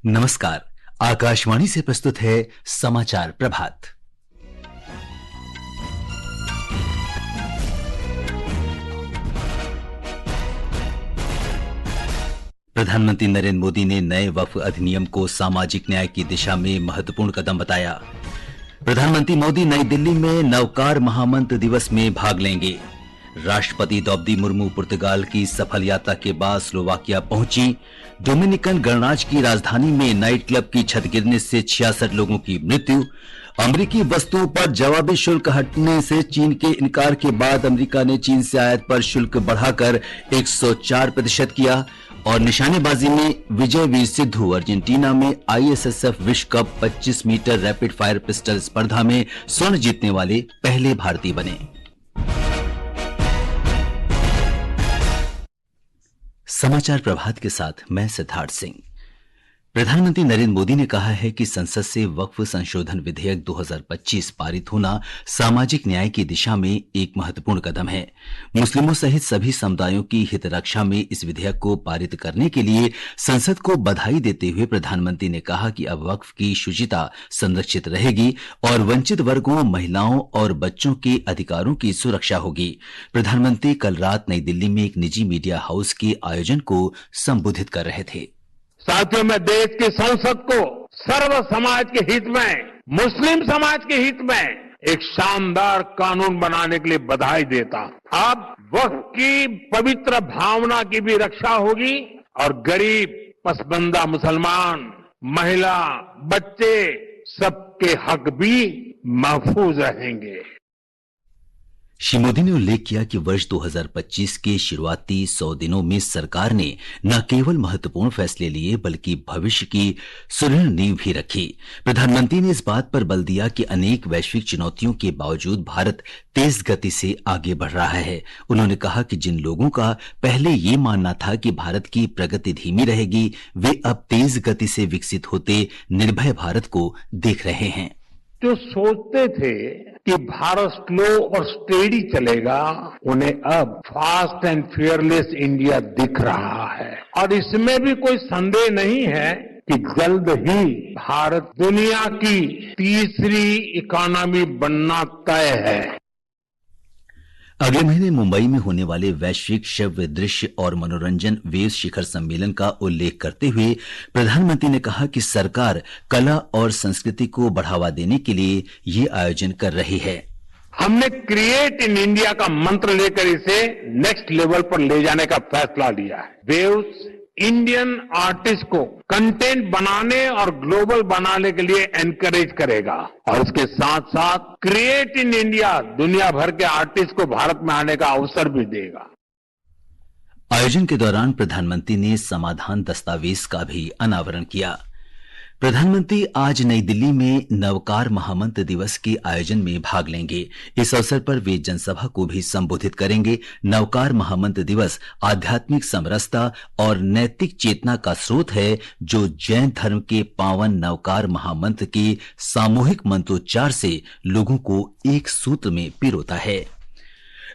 नमस्कार। आकाशवाणी से प्रस्तुत है समाचार प्रभात। प्रधानमंत्री नरेंद्र मोदी ने नए वक्फ अधिनियम को सामाजिक न्याय की दिशा में महत्वपूर्ण कदम बताया। प्रधानमंत्री मोदी नई दिल्ली में नवकार महामंत्र दिवस में भाग लेंगे। राष्ट्रपति द्रौपदी मुर्मू पुर्तगाल की सफल यात्रा के बाद स्लोवाकिया पहुंची। डोमिनिकन गणराज्य की राजधानी में नाइट क्लब की छत गिरने से 66 लोगों की मृत्यु। अमेरिकी वस्तुओं पर जवाबी शुल्क हटने से चीन के इनकार के बाद अमेरिका ने चीन से आयात पर शुल्क बढ़ाकर 104% किया। और निशानेबाजी में विजयवीर सिद्धू अर्जेंटीना में आईएसएसएफ विश्व cup 25 metre rapid fire pistol स्पर्धा में स्वर्ण जीतने वाले पहले भारतीय बने। समाचार प्रभात के साथ मैं सिद्धार्थ सिंह। प्रधानमंत्री नरेंद्र मोदी ने कहा है कि संसद से वक्फ संशोधन विधेयक 2025 पारित होना सामाजिक न्याय की दिशा में एक महत्वपूर्ण कदम है। मुस्लिमों सहित सभी समुदायों की हित रक्षा में इस विधेयक को पारित करने के लिए संसद को बधाई देते हुए प्रधानमंत्री ने कहा कि अब वक्फ की शुचिता संरक्षित रहेगी और वंचित वर्गों, महिलाओं और बच्चों के अधिकारों की सुरक्षा होगी। प्रधानमंत्री कल रात नई दिल्ली में एक निजी मीडिया हाउस के आयोजन को संबोधित कर रहे थे। साथियों, मैं देश की संसद को सर्व समाज के हित में, मुस्लिम समाज के हित में एक शानदार कानून बनाने के लिए बधाई देता हूं। अब वक्फ की पवित्र भावना की भी रक्षा होगी और गरीब, पसबंदा मुसलमान, महिला, बच्चे सबके हक भी महफूज रहेंगे। श्री मोदी ने उल्लेख किया कि वर्ष 2025 के शुरुआती 100 दिनों में सरकार ने न केवल महत्वपूर्ण फैसले लिए बल्कि भविष्य की सुदृढ़ नींव भी रखी। प्रधानमंत्री ने इस बात पर बल दिया कि अनेक वैश्विक चुनौतियों के बावजूद भारत तेज गति से आगे बढ़ रहा है। उन्होंने कहा कि जिन लोगों का पहले ये मानना था कि भारत की प्रगति धीमी रहेगी, वे अब तेज गति से विकसित होते निर्भय भारत को देख रहे हैं। जो सोचते थे कि भारत स्लो और स्टेडी चलेगा, उन्हें अब फास्ट एंड फियरलेस इंडिया दिख रहा है। और इसमें भी कोई संदेह नहीं है कि जल्द ही भारत दुनिया की तीसरी इकोनॉमी बनना तय है। अगले महीने मुंबई में होने वाले वैश्विक श्रव्य दृश्य और मनोरंजन वेव्स शिखर सम्मेलन का उल्लेख करते हुए प्रधानमंत्री ने कहा कि सरकार कला और संस्कृति को बढ़ावा देने के लिए ये आयोजन कर रही है। हमने क्रिएट इन इंडिया का मंत्र लेकर इसे नेक्स्ट लेवल पर ले जाने का फैसला लिया है। वेव्स इंडियन आर्टिस्ट को कंटेंट बनाने और ग्लोबल बनाने के लिए एनकरेज करेगा और इसके साथ साथ क्रिएट इन इंडिया दुनिया भर के आर्टिस्ट को भारत में आने का अवसर भी देगा। आयोजन के दौरान प्रधानमंत्री ने समाधान दस्तावेज का भी अनावरण किया। प्रधानमंत्री आज नई दिल्ली में नवकार महामंत्र दिवस के आयोजन में भाग लेंगे। इस अवसर पर वे जनसभा को भी संबोधित करेंगे। नवकार महामंत्र दिवस आध्यात्मिक समरसता और नैतिक चेतना का स्रोत है, जो जैन धर्म के पावन नवकार महामंत्र के सामूहिक मंत्रोच्चार से लोगों को एक सूत्र में पिरोता है।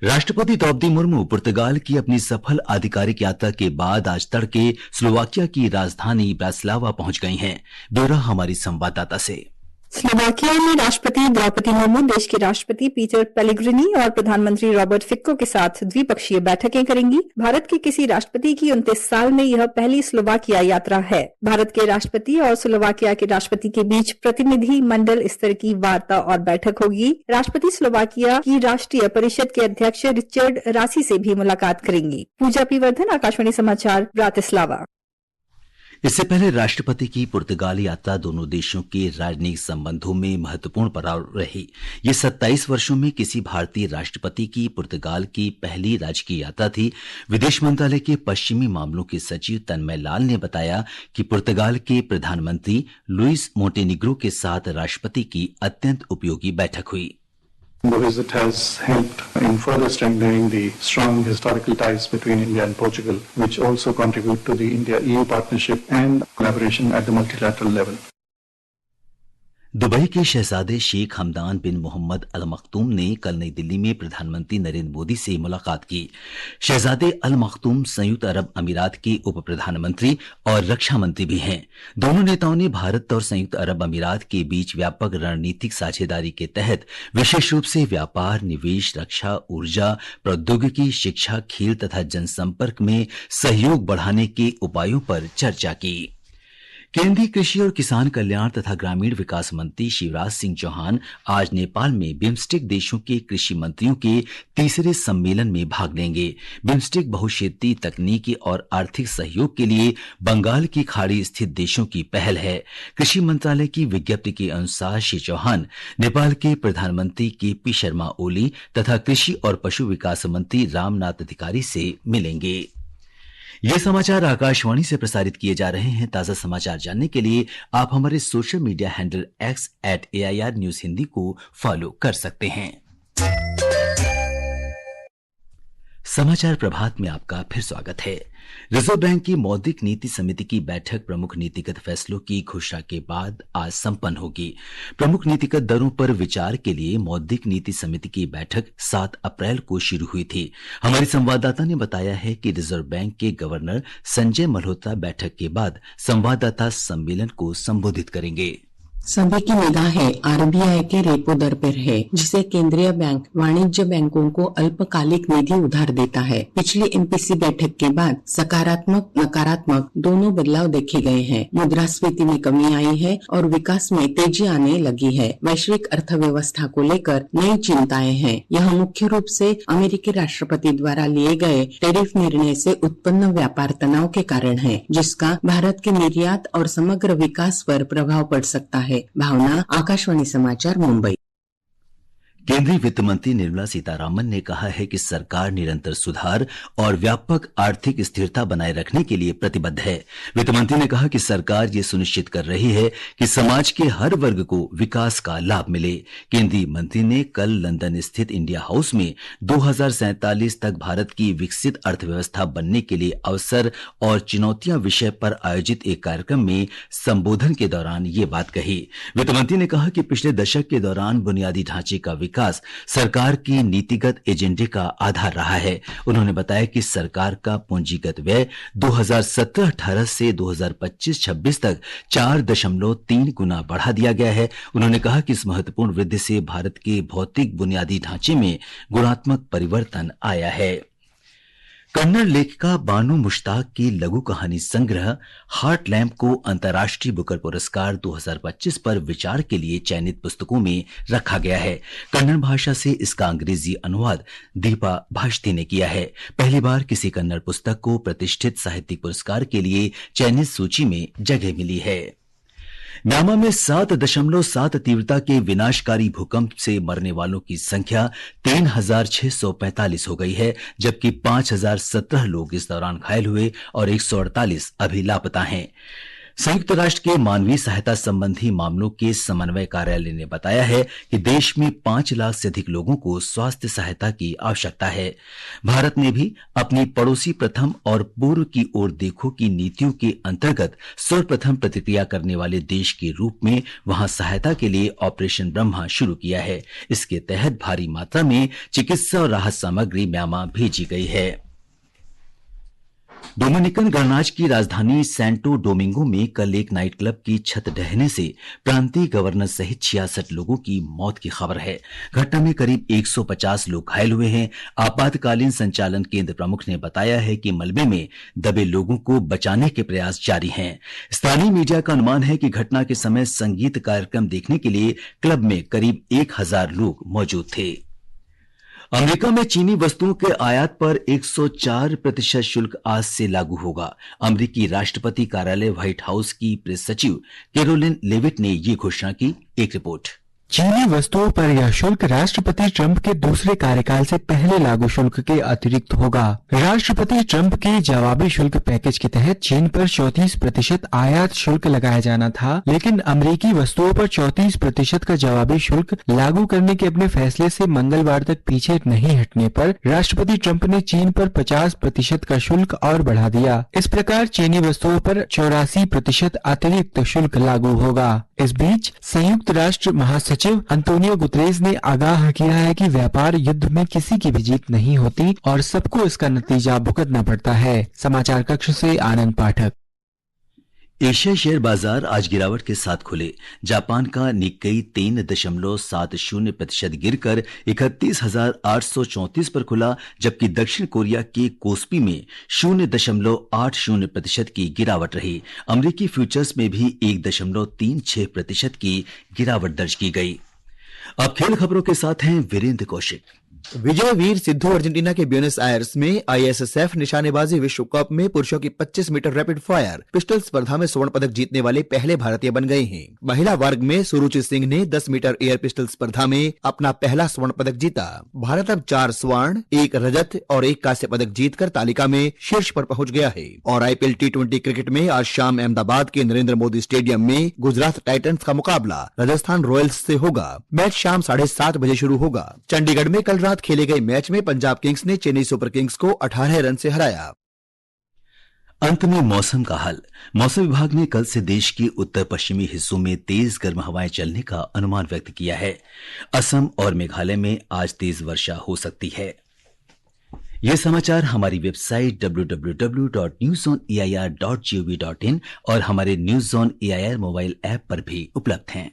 राष्ट्रपति द्रौपदी मुर्मू पुर्तगाल की अपनी सफल आधिकारिक यात्रा के बाद आज तड़के स्लोवाकिया की राजधानी ब्रातिस्लावा पहुंच गई हैं। ब्यौरा हमारी संवाददाता से। स्लोवाकिया में राष्ट्रपति द्रौपदी मुर्मू देश के राष्ट्रपति पीटर पेलेग्रिनी और प्रधानमंत्री रॉबर्ट फिको के साथ द्विपक्षीय बैठकें करेंगी। भारत के किसी राष्ट्रपति की 29 साल में यह पहली स्लोवाकिया यात्रा है। भारत के राष्ट्रपति और स्लोवाकिया के राष्ट्रपति के बीच प्रतिनिधि मंडल स्तर की वार्ता और बैठक होगी। राष्ट्रपति स्लोवाकिया की राष्ट्रीय परिषद के अध्यक्ष रिचर्ड रासी से भी मुलाकात करेंगी। पूजा पी वर्धन, आकाशवाणी समाचार, ब्रातिस्लावा। इससे पहले राष्ट्रपति की पुर्तगाल यात्रा दोनों देशों के राजनयिक संबंधों में महत्वपूर्ण पड़ाव रही। ये 27 वर्षों में किसी भारतीय राष्ट्रपति की पुर्तगाल की पहली राजकीय यात्रा थी। विदेश मंत्रालय के पश्चिमी मामलों के सचिव तन्मय लाल ने बताया कि पुर्तगाल के प्रधानमंत्री लुइस मोंटेनिग्रो के साथ राष्ट्रपति की अत्यंत उपयोगी बैठक हुई। The visit has helped in further strengthening the strong historical ties between India and Portugal, which also contribute to the India-EU partnership and collaboration at the multilateral level. Dubai के शहजादे शेख हमदान बिन मोहम्मद अल मखतूम ने कल नई दिल्ली में प्रधानमंत्री नरेंद्र मोदी से मुलाकात की। शहजादे अल मखतूम संयुक्त अरब अमीरात के उप प्रधानमंत्री और रक्षा मंत्री भी हैं। दोनों नेताओं ने भारत और संयुक्त अरब अमीरात के बीच व्यापक रणनीतिक साझेदारी के तहत विशेष रूप से व्यापार, निवेश, रक्षा, ऊर्जा, प्रौद्योगिकी, शिक्षा, खेल तथा जनसंपर्क में सहयोग बढ़ाने के उपायों पर चर्चा की। केंद्रीय कृषि और किसान कल्याण तथा ग्रामीण विकास मंत्री शिवराज सिंह चौहान आज नेपाल में बिम्स्टेक देशों के कृषि मंत्रियों के तीसरे सम्मेलन में भाग लेंगे। बिम्स्टेक बहुक्षेत्रीय तकनीकी और आर्थिक सहयोग के लिए बंगाल की खाड़ी स्थित देशों की पहल है। कृषि मंत्रालय की विज्ञप्ति के अनुसार श्री चौहान नेपाल के प्रधानमंत्री केपी शर्मा ओली तथा कृषि और पशु विकास मंत्री रामनाथ अधिकारी से मिलेंगे। ये समाचार आकाशवाणी से प्रसारित किए जा रहे हैं। ताजा समाचार जानने के लिए आप हमारे social media handle x@AIR news Hindi को फॉलो कर सकते हैं। समाचार प्रभात में आपका फिर स्वागत है। रिजर्व बैंक की मौद्रिक नीति समिति की बैठक प्रमुख नीतिगत फैसलों की घोषणा के बाद आज संपन्न होगी। प्रमुख नीतिगत दरों पर विचार के लिए मौद्रिक नीति समिति की बैठक 7 अप्रैल को शुरू हुई थी। हमारे संवाददाता ने बताया है कि रिजर्व बैंक के गवर्नर संजय मल्होत्रा बैठक के बाद संवाददाता सम्मेलन को संबोधित करेंगे। सभी की निगाहें आरबीआई के रेपो दर पर है, जिसे केंद्रीय बैंक वाणिज्य बैंकों को अल्पकालिक निधि उधार देता है। पिछली एमपीसी बैठक के बाद सकारात्मक नकारात्मक दोनों बदलाव देखे गए हैं। मुद्रास्फीति में कमी आई है और विकास में तेजी आने लगी है। वैश्विक अर्थव्यवस्था को लेकर नई चिंताएं हैं। यह मुख्य रूप से अमेरिकी राष्ट्रपति द्वारा लिए गए टैरिफ निर्णय से उत्पन्न व्यापार तनाव के कारण है, जिसका भारत के निर्यात और समग्र विकास पर प्रभाव पड़ सकता है। भावना, आकाशवाणी समाचार, मुंबई। केंद्रीय वित्त मंत्री निर्मला सीतारामन ने कहा है कि सरकार निरंतर सुधार और व्यापक आर्थिक स्थिरता बनाए रखने के लिए प्रतिबद्ध है। वित्त मंत्री ने कहा कि सरकार ये सुनिश्चित कर रही है कि समाज के हर वर्ग को विकास का लाभ मिले। केंद्रीय मंत्री ने कल लंदन स्थित इंडिया हाउस में 2047 तक भारत की विकसित अर्थव्यवस्था बनने के लिए अवसर और चुनौतियां विषय पर आयोजित एक कार्यक्रम में संबोधन के दौरान ये बात कही। वित्त मंत्री ने कहा कि पिछले दशक के दौरान बुनियादी ढांचे का विकास सरकार की नीतिगत एजेंडे का आधार रहा है। उन्होंने बताया कि सरकार का पूंजीगत व्यय 2017-18 से 2025-26 तक 4.3 गुना बढ़ा दिया गया है। उन्होंने कहा कि इस महत्वपूर्ण वृद्धि से भारत के भौतिक बुनियादी ढांचे में गुणात्मक परिवर्तन आया है। कन्नड़ लेखिका बानू मुश्ताक की लघु कहानी संग्रह हार्ट लैम्प को अंतर्राष्ट्रीय बुकर पुरस्कार 2025 पर विचार के लिए चयनित पुस्तकों में रखा गया है। कन्नड़ भाषा से इसका अंग्रेजी अनुवाद दीपा भाष्ती ने किया है। पहली बार किसी कन्नड़ पुस्तक को प्रतिष्ठित साहित्यिक पुरस्कार के लिए चयनित सूची में जगह मिली है। म्यांमार में 7.7 तीव्रता के विनाशकारी भूकंप से मरने वालों की संख्या 3,645 हो गई है, जबकि 5,017 लोग इस दौरान घायल हुए और 148 अभी लापता हैं। संयुक्त राष्ट्र के मानवीय सहायता संबंधी मामलों के समन्वय कार्यालय ने बताया है कि देश में 5 लाख से अधिक लोगों को स्वास्थ्य सहायता की आवश्यकता है। भारत ने भी अपनी पड़ोसी प्रथम और पूर्व की ओर देखो की नीतियों के अंतर्गत सर्वप्रथम प्रतिक्रिया करने वाले देश के रूप में वहां सहायता के लिए ऑपरेशन ब्रह्मा शुरू किया है। इसके तहत भारी मात्रा में चिकित्सा और राहत सामग्री म्यांमार भेजी गई है। डोमिनिकन गणराज्य की राजधानी सैंटो डोमिंगो में कल एक नाइट क्लब की छत ढहने से प्रांतीय गवर्नर सहित 66 लोगों की मौत की खबर है। घटना में करीब 150 लोग घायल हुए हैं। आपातकालीन संचालन केंद्र प्रमुख ने बताया है कि मलबे में दबे लोगों को बचाने के प्रयास जारी हैं। स्थानीय मीडिया का अनुमान है कि घटना के समय संगीत कार्यक्रम देखने के लिए क्लब में करीब 1000 लोग मौजूद थे। अमेरिका में चीनी वस्तुओं के आयात पर 104% शुल्क आज से लागू होगा। अमेरिकी राष्ट्रपति कार्यालय व्हाइट हाउस की प्रेस सचिव कैरोलिन लेविट ने ये घोषणा की। एक रिपोर्ट। चीनी वस्तुओं पर यह शुल्क राष्ट्रपति ट्रंप के दूसरे कार्यकाल से पहले लागू शुल्क के अतिरिक्त होगा। राष्ट्रपति ट्रंप के जवाबी शुल्क पैकेज के तहत चीन पर 34% आयात शुल्क लगाया जाना था, लेकिन अमेरिकी वस्तुओं पर 34% का जवाबी शुल्क लागू करने के अपने फैसले से मंगलवार तक पीछे नहीं हटने पर राष्ट्रपति ट्रंप ने चीन पर 50% का शुल्क और बढ़ा दिया। इस प्रकार चीनी वस्तुओं पर 84% अतिरिक्त शुल्क लागू होगा। इस बीच संयुक्त राष्ट्र महासचिव अंतोनियो गुतरेस ने आगाह किया है कि व्यापार युद्ध में किसी की भी जीत नहीं होती और सबको इसका नतीजा भुगतना पड़ता है। समाचार कक्ष से आनंद पाठक। एशियाई शेयर बाजार आज गिरावट के साथ खुले। जापान का निक्केई 3.70% गिरकर 31,834 पर खुला, जबकि दक्षिण कोरिया के कोस्पी में 0.80% की गिरावट रही। अमेरिकी फ्यूचर्स में भी 1.36% की गिरावट दर्ज की गई। अब खेल खबरों के साथ हैं वीरेंद्र कौशिक। विजय वीर सिद्धू अर्जेंटीना के ब्यूनस आयर्स में आईएसएसएफ निशानेबाजी विश्व कप में पुरुषों की 25 मीटर रैपिड फायर पिस्टल स्पर्धा में स्वर्ण पदक जीतने वाले पहले भारतीय बन गए हैं। महिला वर्ग में सुरुचि सिंह ने 10 मीटर एयर पिस्टल स्पर्धा में अपना पहला स्वर्ण पदक जीता। भारत अब 4 स्वर्ण, 1 रजत और 1 कांस्य पदक जीतकर तालिका में शीर्ष पर पहुंच गया है। और आईपीएल T20 क्रिकेट में आज शाम अहमदाबाद के नरेंद्र मोदी स्टेडियम में गुजरात टाइटंस का मुकाबला राजस्थान रॉयल्स से होगा। मैच शाम 7:30 बजे शुरू होगा। चंडीगढ़ में कल रात खेले गए मैच में पंजाब किंग्स ने चेन्नई सुपर किंग्स को 18 रन से हराया। अंत में मौसम का हाल। मौसम विभाग ने कल से देश के उत्तर पश्चिमी हिस्सों में तेज गर्म हवाएं चलने का अनुमान व्यक्त किया है। असम और मेघालय में आज तेज वर्षा हो सकती है। ये समाचार हमारी वेबसाइट www.newsoneair.gov.in और हमारे news on AIR mobile app पर भी उपलब्ध हैं।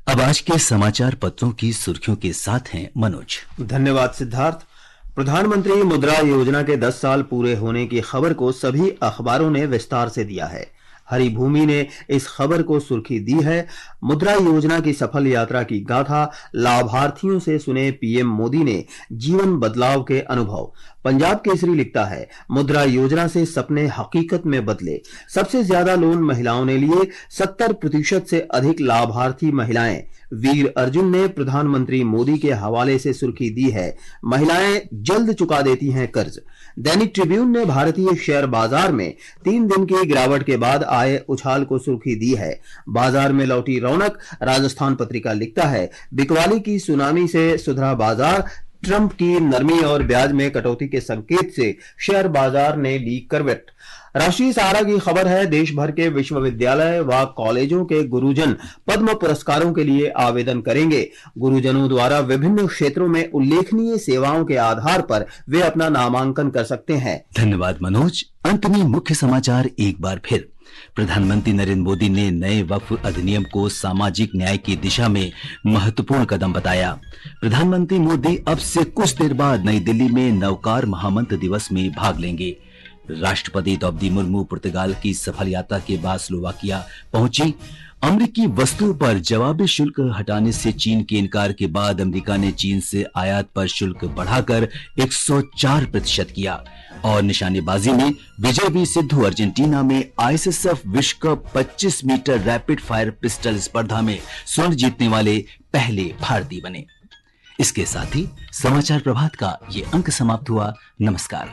अब आज के समाचार पत्रों की सुर्खियों के साथ हैं मनोज। धन्यवाद सिद्धार्थ। प्रधानमंत्री मुद्रा योजना के 10 साल पूरे होने की खबर को सभी अखबारों ने विस्तार से दिया है। हरी भूमि ने इस खबर को सुर्खी दी है, मुद्रा योजना की सफल यात्रा की गाथा, लाभार्थियों से सुने पीएम मोदी ने जीवन बदलाव के अनुभव। पंजाब केसरी लिखता है, मुद्रा योजना से सपने हकीकत में बदले, सबसे ज्यादा लोन महिलाओं ने लिए, 70% से अधिक लाभार्थी महिलाएं। वीर अर्जुन ने प्रधानमंत्री मोदी के हवाले से सुर्खी दी है, महिलाएं जल्द चुका देती हैं कर्ज। दैनिक ट्रिब्यून ने भारतीय शेयर बाजार में 3 दिन की गिरावट के बाद आए उछाल को सुर्खी दी है, बाजार में लौटी रौनक। राजस्थान पत्रिका लिखता है, बिकवाली की सुनामी से सुधरा बाजार, ट्रंप की नरमी और ब्याज में कटौती के संकेत से शेयर बाजार ने ली करवट। राष्ट्रीय सहारा की खबर है, देश भर के विश्वविद्यालय व कॉलेजों के गुरुजन पद्म पुरस्कारों के लिए आवेदन करेंगे। गुरुजनों द्वारा विभिन्न क्षेत्रों में उल्लेखनीय सेवाओं के आधार पर वे अपना नामांकन कर सकते हैं। धन्यवाद मनोज। अंत में मुख्य समाचार एक बार फिर। प्रधानमंत्री नरेंद्र मोदी ने नए वक्फ अधिनियम को सामाजिक न्याय की दिशा में महत्वपूर्ण कदम बताया। प्रधानमंत्री मोदी अब से कुछ देर बाद नई दिल्ली में नवकार महामंत्र दिवस में भाग लेंगे। राष्ट्रपति द्रौपदी मुर्मू पुर्तगाल की सफल यात्रा के बाद स्लोवाकिया पहुंची। अमेरिकी वस्तुओं पर जवाबी शुल्क हटाने से चीन के इनकार के बाद अमेरिका ने चीन से आयात पर शुल्क बढ़ाकर 104% किया। और निशानेबाजी में विजय वीर सिद्धू अर्जेंटीना में आईएसएसएफ विश्व cup 25 metre rapid fire pistol स्पर्धा में स्वर्ण जीतने वाले पहले भारतीय बने। इसके साथ ही समाचार प्रभात का ये अंक समाप्त हुआ। नमस्कार।